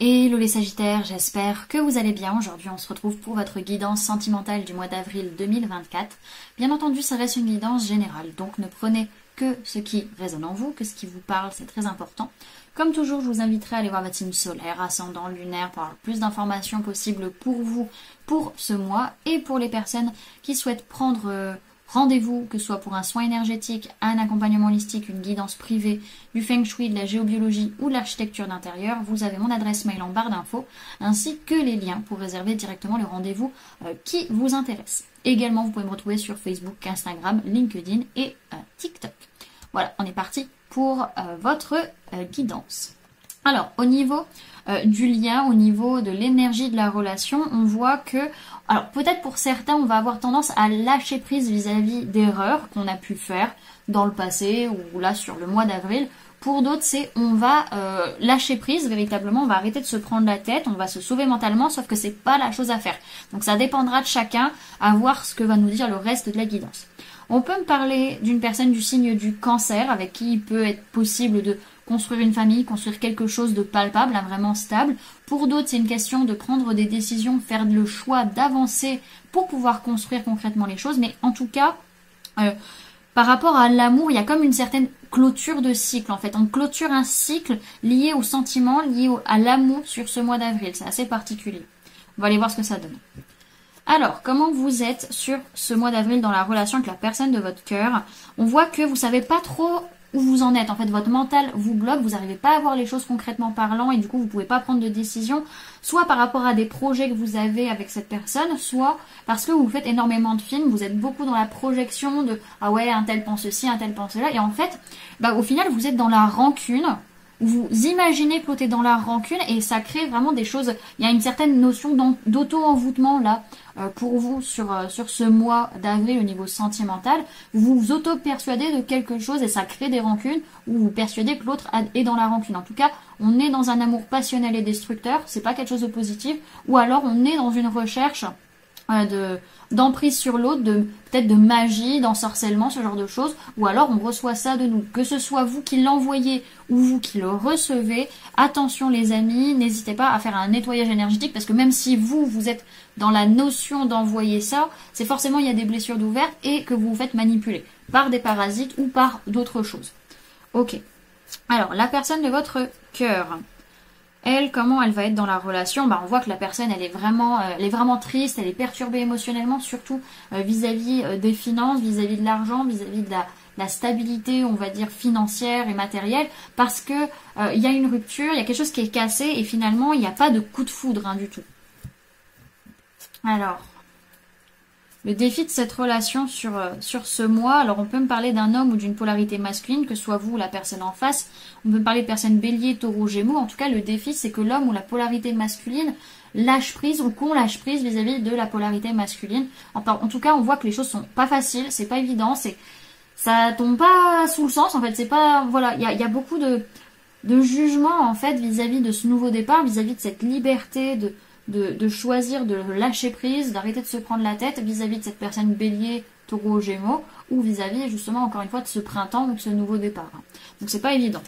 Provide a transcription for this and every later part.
Hello les Sagittaires, j'espère que vous allez bien. Aujourd'hui, on se retrouve pour votre guidance sentimentale du mois d'avril 2024. Bien entendu, ça reste une guidance générale, donc ne prenez que ce qui résonne en vous, que ce qui vous parle, c'est très important. Comme toujours, je vous inviterai à aller voir votre signe solaire, ascendant, lunaire, pour avoir plus d'informations possibles pour vous, pour ce mois, et pour les personnes qui souhaitent prendre rendez-vous, que ce soit pour un soin énergétique, un accompagnement holistique, une guidance privée, du feng shui, de la géobiologie ou de l'architecture d'intérieur, vous avez mon adresse mail en barre d'infos, ainsi que les liens pour réserver directement le rendez-vous qui vous intéresse. Également, vous pouvez me retrouver sur Facebook, Instagram, LinkedIn et TikTok. Voilà, on est parti pour votre guidance. Alors, au niveau du lien, au niveau de l'énergie de la relation, on voit que, alors peut-être pour certains, on va avoir tendance à lâcher prise vis-à-vis d'erreurs qu'on a pu faire dans le passé ou là sur le mois d'avril. Pour d'autres, c'est on va lâcher prise véritablement, on va arrêter de se prendre la tête, on va se sauver mentalement, sauf que c'est pas la chose à faire. Donc ça dépendra de chacun, à voir ce que va nous dire le reste de la guidance. On peut me parler d'une personne du signe du Cancer, avec qui il peut être possible de construire une famille, construire quelque chose de palpable, vraiment stable. Pour d'autres, c'est une question de prendre des décisions, faire le choix d'avancer pour pouvoir construire concrètement les choses. Mais en tout cas, par rapport à l'amour, il y a comme une certaine clôture de cycle. En fait, on clôture un cycle lié au sentiment, lié à l'amour sur ce mois d'avril. C'est assez particulier. On va aller voir ce que ça donne. Alors, comment vous êtes sur ce mois d'avril dans la relation avec la personne de votre cœur? On voit que vous savez pas trop où vous en êtes. En fait, votre mental vous bloque, vous n'arrivez pas à voir les choses concrètement parlant et du coup, vous ne pouvez pas prendre de décision, soit par rapport à des projets que vous avez avec cette personne, soit parce que vous faites énormément de films, vous êtes beaucoup dans la projection de « Ah ouais, un tel pense ceci, un tel pense cela » et en fait, au final, vous êtes dans la rancune. Vous imaginez que l'autre est dans la rancune et ça crée vraiment des choses. Il y a une certaine notion d'auto-envoûtement là pour vous sur ce mois d'avril au niveau sentimental. Vous vous auto-persuadez de quelque chose et ça crée des rancunes ou vous persuadez que l'autre est dans la rancune. En tout cas, on est dans un amour passionnel et destructeur, c'est pas quelque chose de positif. Ou alors on est dans une recherche d'emprise sur l'autre, peut-être de magie, d'ensorcellement, ce genre de choses, ou alors on reçoit ça de nous. Que ce soit vous qui l'envoyez ou vous qui le recevez, attention les amis, n'hésitez pas à faire un nettoyage énergétique, parce que même si vous êtes dans la notion d'envoyer ça, c'est forcément il y a des blessures d'ouvertes et que vous vous faites manipuler par des parasites ou par d'autres choses. Ok. Alors, la personne de votre cœur, elle, comment elle va être dans la relation? On voit que la personne, elle est vraiment triste, elle est perturbée émotionnellement, surtout vis-à-vis des finances, vis-à-vis de l'argent, vis-à-vis de la stabilité, on va dire, financière et matérielle, parce que il y a une rupture, il y a quelque chose qui est cassé, et finalement, il n'y a pas de coup de foudre du tout. Alors, le défi de cette relation sur ce mois, alors on peut me parler d'un homme ou d'une polarité masculine, que ce soit vous ou la personne en face, on peut me parler de personnes bélier, taureau, gémeaux, en tout cas le défi c'est que l'homme ou la polarité masculine lâche prise ou qu'on lâche prise vis-à-vis de la polarité masculine. En tout cas on voit que les choses sont pas faciles, c'est pas évident, ça tombe pas sous le sens en fait, c'est pas, voilà, il y a beaucoup de jugement en fait vis-à-vis de ce nouveau départ, vis-à-vis de cette liberté de choisir de lâcher prise, d'arrêter de se prendre la tête vis-à-vis de cette personne bélier, taureau, gémeaux, ou vis-à-vis justement encore une fois de ce printemps ou de ce nouveau départ. Donc c'est pas évident.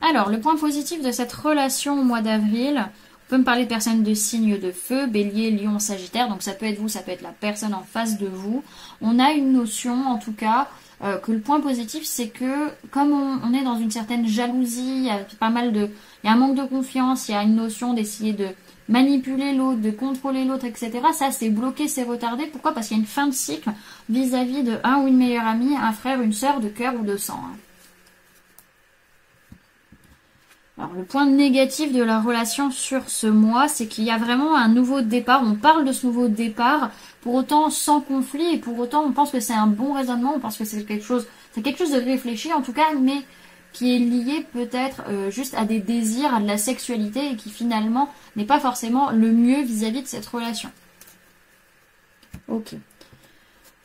Alors, le point positif de cette relation au mois d'avril, on peut me parler de personnes de signes de feu, bélier, lion, sagittaire, donc ça peut être vous, ça peut être la personne en face de vous. On a une notion en tout cas que le point positif, c'est que comme on est dans une certaine jalousie, il y a il y a un manque de confiance, il y a une notion d'essayer de manipuler l'autre, de contrôler l'autre, etc. Ça, c'est bloqué, c'est retardé. Pourquoi? Parce qu'il y a une fin de cycle vis-à-vis de un ou une meilleure amie, un frère, une sœur de cœur ou de sang. Alors, le point négatif de la relation sur ce mois, c'est qu'il y a vraiment un nouveau départ. On parle de ce nouveau départ, pour autant sans conflit, et pour autant on pense que c'est un bon raisonnement, on pense que c'est quelque chose de réfléchi en tout cas, mais qui est lié peut-être juste à des désirs, à de la sexualité, et qui finalement n'est pas forcément le mieux vis-à-vis de cette relation. Ok.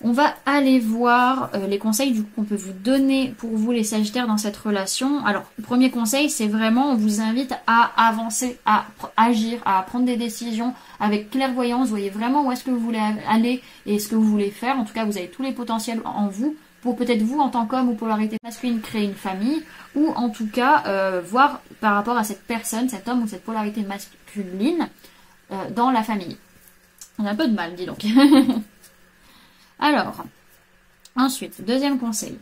On va aller voir les conseils qu'on peut vous donner pour vous les Sagittaires dans cette relation. Alors, le premier conseil, c'est vraiment, on vous invite à avancer, à agir, à prendre des décisions avec clairvoyance. Vous voyez vraiment où est-ce que vous voulez aller et ce que vous voulez faire. En tout cas, vous avez tous les potentiels en vous pour peut-être vous en tant qu'homme ou polarité masculine créer une famille, ou en tout cas voir par rapport à cette personne, cet homme ou cette polarité masculine dans la famille. On a un peu de mal, dis donc. Alors, ensuite, deuxième conseil.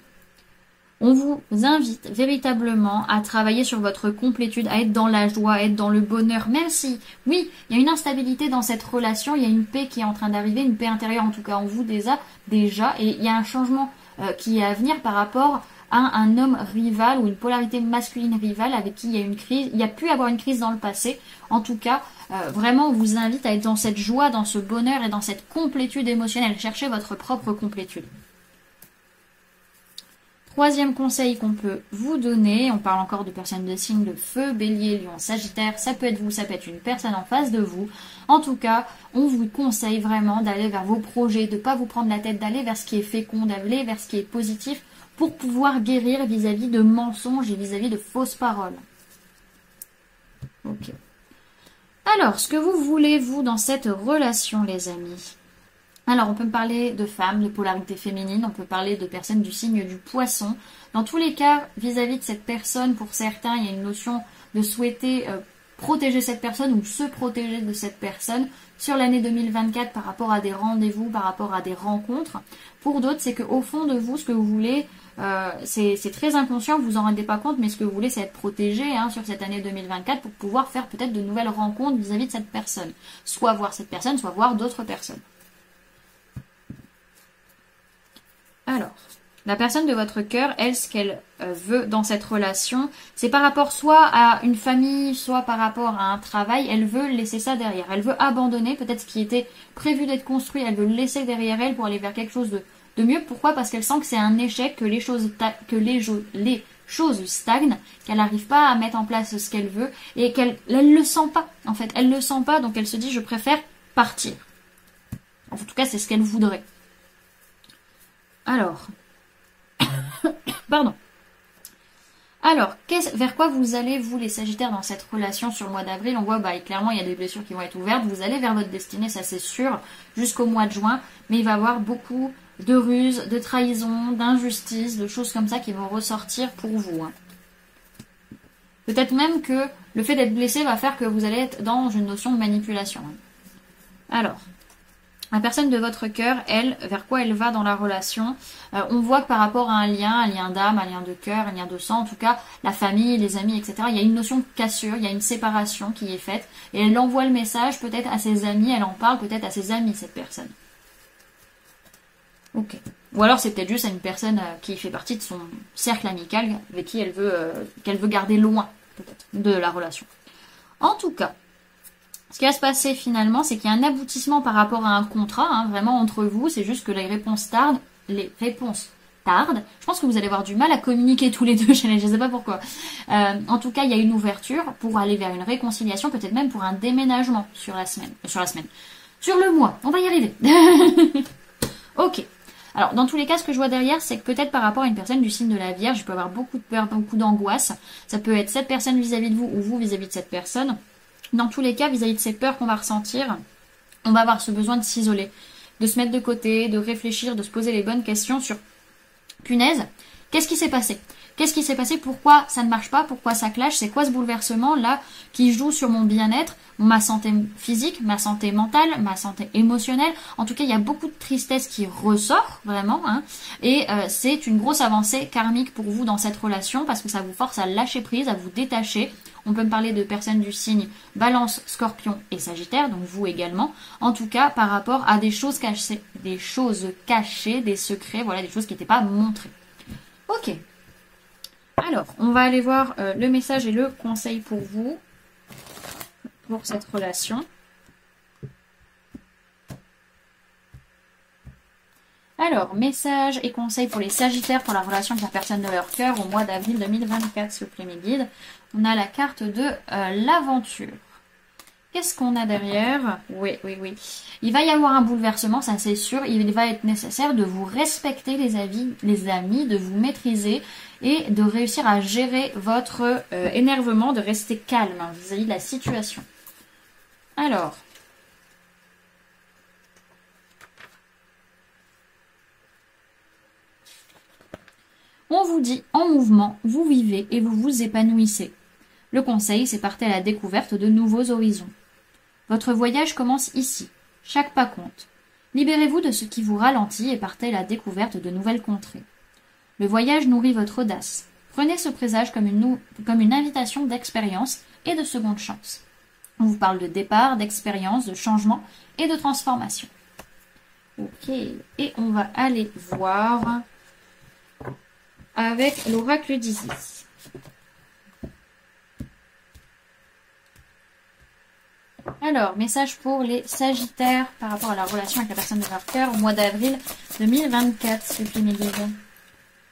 On vous invite véritablement à travailler sur votre complétude, à être dans la joie, à être dans le bonheur, même si, oui, il y a une instabilité dans cette relation, il y a une paix qui est en train d'arriver, une paix intérieure en tout cas en vous déjà, et il y a un changement qui est à venir par rapport à un homme rival ou une polarité masculine rivale avec qui il y a une crise. Il y a pu avoir une crise dans le passé. En tout cas, vraiment, on vous invite à être dans cette joie, dans ce bonheur et dans cette complétude émotionnelle. Cherchez votre propre complétude. Troisième conseil qu'on peut vous donner, on parle encore de personnes de signe de feu, bélier, lion, sagittaire, ça peut être vous, ça peut être une personne en face de vous. En tout cas, on vous conseille vraiment d'aller vers vos projets, de ne pas vous prendre la tête, d'aller vers ce qui est fécond, d'aller vers ce qui est positif pour pouvoir guérir vis-à-vis de mensonges et vis-à-vis de fausses paroles. Ok. Alors, ce que vous voulez, vous, dans cette relation, les amis. Alors, on peut me parler de femmes, de polarité féminine, on peut parler de personnes du signe du poisson. Dans tous les cas, vis-à-vis de cette personne, pour certains, il y a une notion de souhaiter protéger cette personne ou se protéger de cette personne sur l'année 2024 par rapport à des rendez-vous, par rapport à des rencontres. Pour d'autres, c'est qu'au fond de vous, ce que vous voulez, c'est très inconscient, vous vous en rendez pas compte, mais ce que vous voulez, c'est être protégé sur cette année 2024 pour pouvoir faire peut-être de nouvelles rencontres vis-à-vis de cette personne. Soit voir cette personne, soit voir d'autres personnes. Alors, la personne de votre cœur, elle, ce qu'elle veut dans cette relation, c'est par rapport soit à une famille, soit par rapport à un travail, elle veut laisser ça derrière. Elle veut abandonner peut-être ce qui était prévu d'être construit, elle veut le laisser derrière elle pour aller vers quelque chose de mieux. Pourquoi? Parce qu'elle sent que c'est un échec, que les choses stagnent, qu'elle n'arrive pas à mettre en place ce qu'elle veut et qu'elle le sent pas, en fait. Elle le sent pas, donc elle se dit, je préfère partir. En tout cas, c'est ce qu'elle voudrait. Alors, pardon. Alors, vers quoi vous allez, vous les Sagittaires, dans cette relation sur le mois d'avril? On voit, clairement, il y a des blessures qui vont être ouvertes. Vous allez vers votre destinée, ça c'est sûr, jusqu'au mois de juin. Mais il va y avoir beaucoup de ruses, de trahisons, d'injustices, de choses comme ça qui vont ressortir pour vous. Peut-être même que le fait d'être blessé va faire que vous allez être dans une notion de manipulation. Alors, la personne de votre cœur, elle, vers quoi elle va dans la relation? On voit que par rapport à un lien d'âme, un lien de cœur, un lien de sang, en tout cas, la famille, les amis, etc., il y a une notion de cassure, il y a une séparation qui est faite, et elle envoie le message peut-être à ses amis, elle en parle peut-être à ses amis, cette personne. Ok. Ou alors c'est peut-être juste à une personne qui fait partie de son cercle amical, avec qui qu'elle veut garder loin, peut-être, de la relation. En tout cas, ce qui va se passer finalement, c'est qu'il y a un aboutissement par rapport à un contrat, vraiment entre vous. C'est juste que les réponses tardent. Je pense que vous allez avoir du mal à communiquer tous les deux, je ne sais pas pourquoi. En tout cas, il y a une ouverture pour aller vers une réconciliation, peut-être même pour un déménagement sur le mois. On va y arriver. Ok. Alors, dans tous les cas, ce que je vois derrière, c'est que peut-être par rapport à une personne du signe de la Vierge, je peux avoir beaucoup de peur, beaucoup d'angoisse. Ça peut être cette personne vis-à-vis de vous ou vous vis-à-vis de cette personne. Dans tous les cas, vis-à-vis de ces peurs qu'on va ressentir, on va avoir ce besoin de s'isoler, de se mettre de côté, de réfléchir, de se poser les bonnes questions sur punaise, qu'est-ce qui s'est passé? Qu'est-ce qui s'est passé? Pourquoi ça ne marche pas? Pourquoi ça clash? C'est quoi ce bouleversement là qui joue sur mon bien-être, ma santé physique, ma santé mentale, ma santé émotionnelle? En tout cas, il y a beaucoup de tristesse qui ressort vraiment, et c'est une grosse avancée karmique pour vous dans cette relation parce que ça vous force à lâcher prise, à vous détacher. On peut me parler de personnes du signe Balance, Scorpion et Sagittaire, donc vous également. En tout cas, par rapport à des choses cachées, des secrets, voilà, des choses qui n'étaient pas montrées. Ok. Alors, on va aller voir le message et le conseil pour vous, pour cette relation. Alors, message et conseil pour les Sagittaires pour la relation avec la personne de leur cœur au mois d'avril 2024, s'il vous plaît mes guides. On a la carte de l'aventure. Qu'est-ce qu'on a derrière? Oui. Il va y avoir un bouleversement, ça c'est sûr. Il va être nécessaire de vous respecter les amis, de vous maîtriser et de réussir à gérer votre énervement, de rester calme vis-à-vis de la situation. Alors, On vous dit en mouvement, vous vivez et vous vous épanouissez. Le conseil, c'est partez à la découverte de nouveaux horizons. Votre voyage commence ici. Chaque pas compte. Libérez-vous de ce qui vous ralentit et partez à la découverte de nouvelles contrées. Le voyage nourrit votre audace. Prenez ce présage comme une invitation d'expérience et de seconde chance. On vous parle de départ, d'expérience, de changement et de transformation. Ok, et on va aller voir avec l'oracle d'Isis. Alors, message pour les Sagittaires par rapport à la relation avec la personne de leur cœur au mois d'avril 2024, s'il vous plaît, mes guides.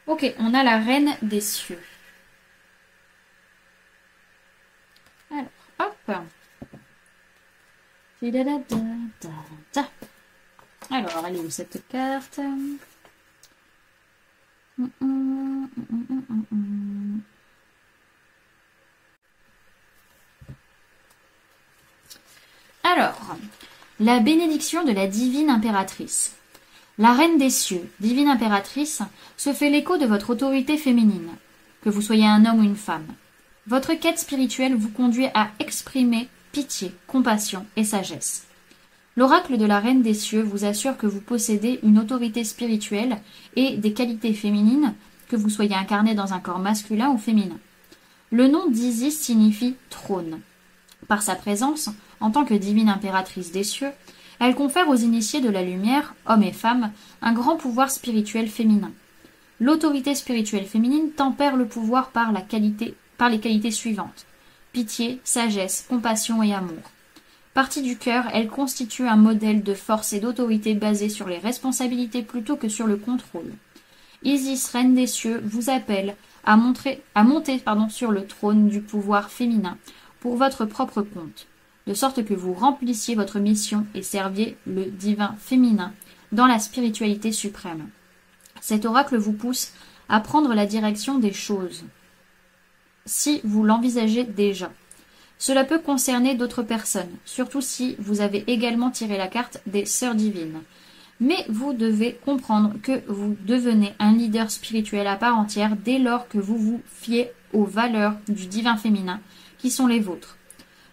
Ok, on a la Reine des Cieux. Alors, hop. Alors, elle est où cette carte? Alors, la bénédiction de la divine impératrice. La reine des cieux, divine impératrice, se fait l'écho de votre autorité féminine, que vous soyez un homme ou une femme. Votre quête spirituelle vous conduit à exprimer pitié, compassion et sagesse. L'oracle de la reine des cieux vous assure que vous possédez une autorité spirituelle et des qualités féminines, que vous soyez incarné dans un corps masculin ou féminin. Le nom d'Isis signifie trône. Par sa présence, en tant que divine impératrice des cieux, elle confère aux initiés de la lumière, hommes et femmes, un grand pouvoir spirituel féminin. L'autorité spirituelle féminine tempère le pouvoir par les qualités suivantes: pitié, sagesse, compassion et amour. Partie du cœur, elle constitue un modèle de force et d'autorité basé sur les responsabilités plutôt que sur le contrôle. Isis, reine des cieux, vous appelle à monter sur le trône du pouvoir féminin pour votre propre compte, de sorte que vous remplissiez votre mission et serviez le divin féminin dans la spiritualité suprême. Cet oracle vous pousse à prendre la direction des choses, si vous l'envisagez déjà. Cela peut concerner d'autres personnes, surtout si vous avez également tiré la carte des sœurs divines. Mais vous devez comprendre que vous devenez un leader spirituel à part entière dès lors que vous vous fiez aux valeurs du divin féminin qui sont les vôtres.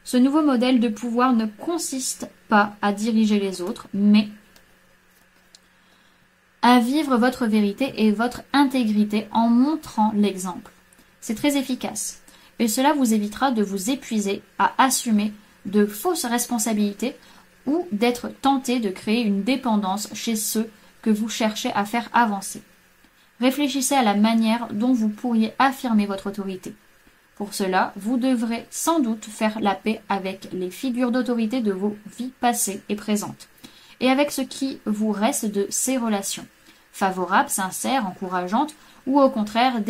Ce nouveau modèle de pouvoir ne consiste pas à diriger les autres, mais à vivre votre vérité et votre intégrité en montrant l'exemple. C'est très efficace. Et cela vous évitera de vous épuiser à assumer de fausses responsabilités ou d'être tenté de créer une dépendance chez ceux que vous cherchez à faire avancer. Réfléchissez à la manière dont vous pourriez affirmer votre autorité. Pour cela, vous devrez sans doute faire la paix avec les figures d'autorité de vos vies passées et présentes, et avec ce qui vous reste de ces relations, favorables, sincères, encourageantes, ou au contraire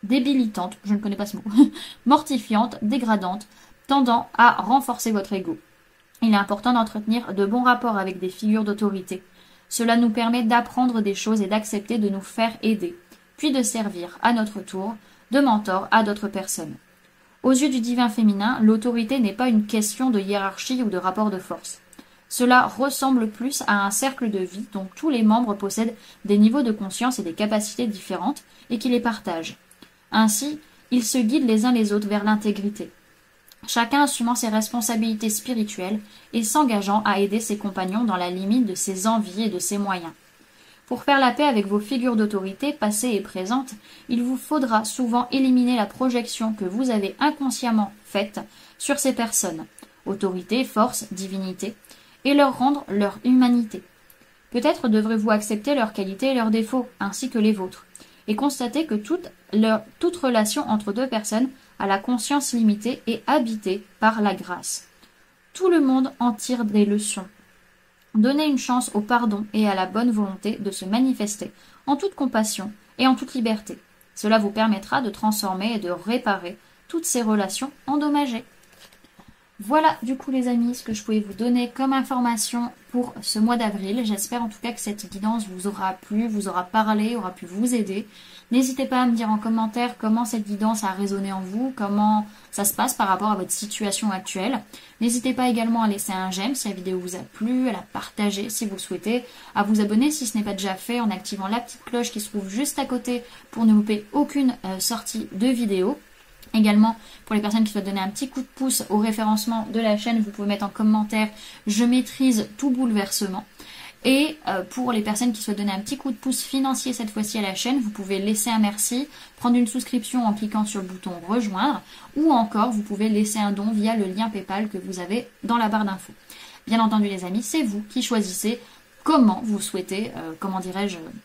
débilitantes, je ne connais pas ce mot, mortifiantes, dégradantes, tendant à renforcer votre ego. Il est important d'entretenir de bons rapports avec des figures d'autorité. Cela nous permet d'apprendre des choses et d'accepter de nous faire aider, puis de servir, à notre tour, de mentor à d'autres personnes. Aux yeux du divin féminin, l'autorité n'est pas une question de hiérarchie ou de rapport de force. Cela ressemble plus à un cercle de vie dont tous les membres possèdent des niveaux de conscience et des capacités différentes et qui les partagent. Ainsi, ils se guident les uns les autres vers l'intégrité, chacun assumant ses responsabilités spirituelles et s'engageant à aider ses compagnons dans la limite de ses envies et de ses moyens. Pour faire la paix avec vos figures d'autorité, passées et présentes, il vous faudra souvent éliminer la projection que vous avez inconsciemment faite sur ces personnes, autorité, force, divinité, et leur rendre leur humanité. Peut-être devrez-vous accepter leurs qualités et leurs défauts, ainsi que les vôtres, et constater que toute relation entre deux personnes a la conscience limitée et habitée par la grâce. Tout le monde en tire des leçons. Donnez une chance au pardon et à la bonne volonté de se manifester en toute compassion et en toute liberté. Cela vous permettra de transformer et de réparer toutes ces relations endommagées. Voilà du coup les amis ce que je pouvais vous donner comme information pour ce mois d'avril. J'espère en tout cas que cette guidance vous aura plu, vous aura parlé, aura pu vous aider. N'hésitez pas à me dire en commentaire comment cette guidance a résonné en vous, comment ça se passe par rapport à votre situation actuelle. N'hésitez pas également à laisser un j'aime si la vidéo vous a plu, à la partager si vous le souhaitez, à vous abonner si ce n'est pas déjà fait en activant la petite cloche qui se trouve juste à côté pour ne louper aucune sortie de vidéo. Également, pour les personnes qui souhaitent donner un petit coup de pouce au référencement de la chaîne, vous pouvez mettre en commentaire « Je maîtrise tout bouleversement ». Et pour les personnes qui souhaitent donner un petit coup de pouce financier cette fois-ci à la chaîne, vous pouvez laisser un merci, prendre une souscription en cliquant sur le bouton « Rejoindre » ou encore vous pouvez laisser un don via le lien PayPal que vous avez dans la barre d'infos. Bien entendu les amis, c'est vous qui choisissez comment vous souhaitez,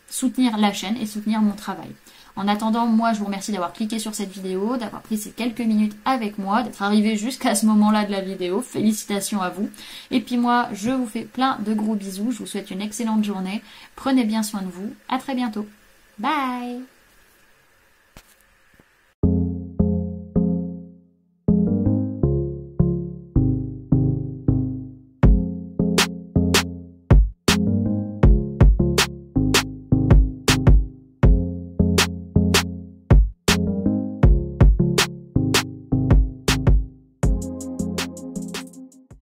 soutenir la chaîne et soutenir mon travail. En attendant, moi, je vous remercie d'avoir cliqué sur cette vidéo, d'avoir pris ces quelques minutes avec moi, d'être arrivé jusqu'à ce moment-là de la vidéo. Félicitations à vous. Et puis moi, je vous fais plein de gros bisous. Je vous souhaite une excellente journée. Prenez bien soin de vous. À très bientôt. Bye!